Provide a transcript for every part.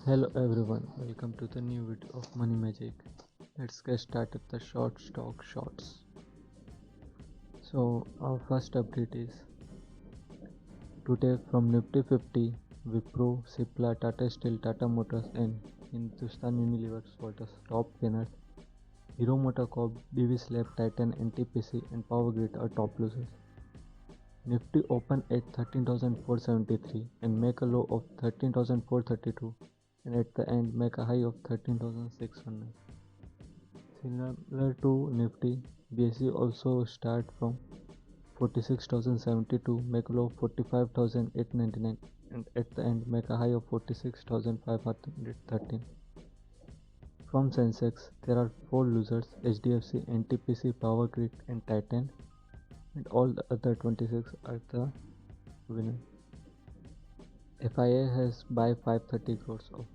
Hello everyone, welcome to the new video of Money Magic. Let's get started the short stock shorts. So our first update is today from Nifty 50, Wipro, Cipla, Tata Steel, Tata Motors and Hindustan Unilever were the top gainers. Hero MotoCorp, Divis Lab, Titan, NTPC and Power Grid are top losers. Nifty opened at 13,473 and make a low of 13,432 and at the end make a high of 13,600. Similar to Nifty, BSE also start from 46,072, make a low of 45,899 and at the end make a high of 46,513. From Sensex, there are 4 losers: HDFC, NTPC, Power Grid and Titan, and all the other 26 are the winners. FIA has buy 530 crores of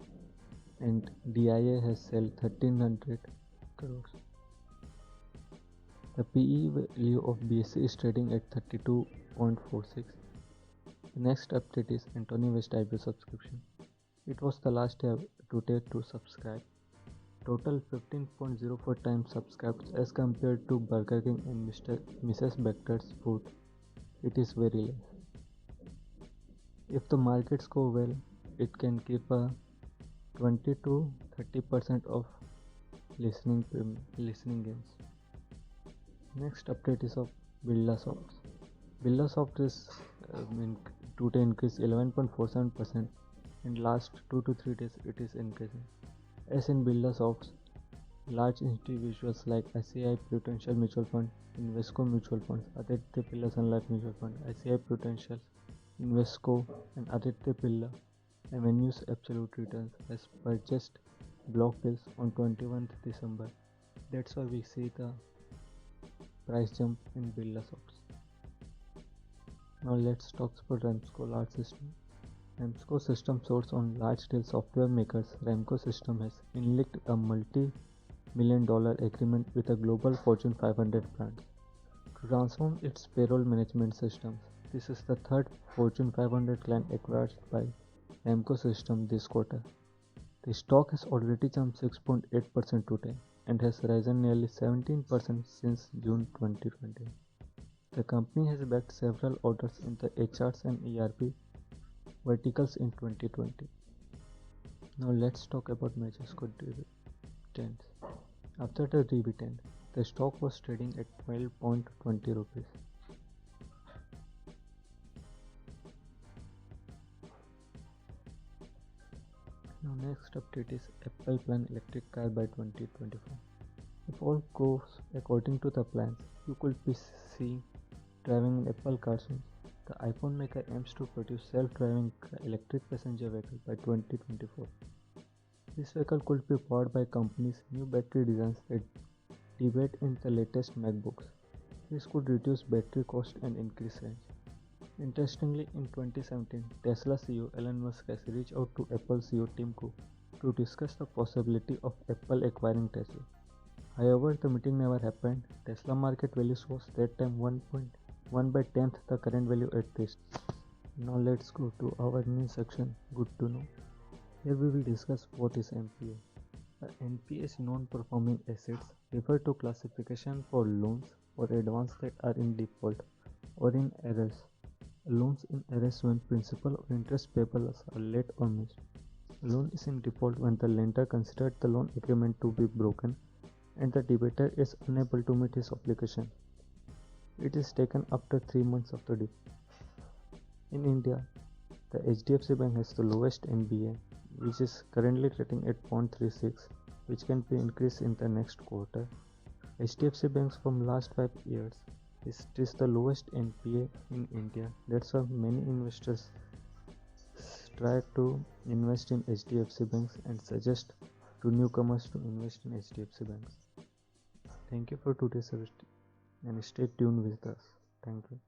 and DIA has sell 1300 crores. The PE value of BSE is trading at 32.46. The next update is Antony West IPO subscription. It was the last day today to subscribe. Total 15.04 times subscribed as compared to Burger King and Mrs. Bector's food. It is very less. If the markets go well, it can keep a 20 to 30% of listening gains. Next update is of Birlasoft. Birlasoft is today increased 11.47% and last 2 to 3 days it is increasing. As in Birlasoft, large individuals like ICICI Prudential Mutual Fund, Invesco Mutual Funds, Aditya Birla Sun Life Mutual Fund, ICICI Prudential, Invesco and Aditya Birla Avenues Absolute Returns has purchased block deals on 21st December. That's why we see the price jump in Birlasoft. Now let's talk about Ramco Large System. Ramco System source on large-scale software makers. Ramco System has inked a multi-million-dollar agreement with a global Fortune 500 brand to transform its payroll management systems. This is the third Fortune 500 client acquired by Ramco System this quarter. The stock has already jumped 6.8% today and has risen nearly 17% since June 2020. The company has backed several orders in the HRs and ERP verticals in 2020. Now let's talk about Majesco dividends. After the dividend, the stock was trading at 12.20 rupees. Now next update is Apple plan electric car by 2024. If all goes according to the plans, you could be seeing driving an Apple car soon. The iPhone maker aims to produce self-driving electric passenger vehicle by 2024. This vehicle could be powered by company's new battery designs that debate in the latest MacBooks. This could reduce battery cost and increase range. Interestingly, in 2017, Tesla CEO Elon Musk has reached out to Apple CEO Tim Cook to discuss the possibility of Apple acquiring Tesla. However, the meeting never happened. Tesla market values was that time 1 by 10th the current value at this. Now let's go to our new section, Good to Know. Here we will discuss what is NPA. NPA is non-performing assets, refer to classification for loans or advances that are in default or in arrears. Loans in arrears when principal or interest payables are late or missed. A loan is in default when the lender considered the loan agreement to be broken and the debtor is unable to meet his obligation. It is taken after 3 months of the default. In India, the HDFC Bank has the lowest NPA, which is currently trading at 0.36, which can be increased in the next quarter. HDFC banks from last 5 years is the lowest NPA in India. That's why many investors try to invest in HDFC banks and suggest to newcomers to invest in HDFC banks. Thank you for today's visit and stay tuned with us. Thank you.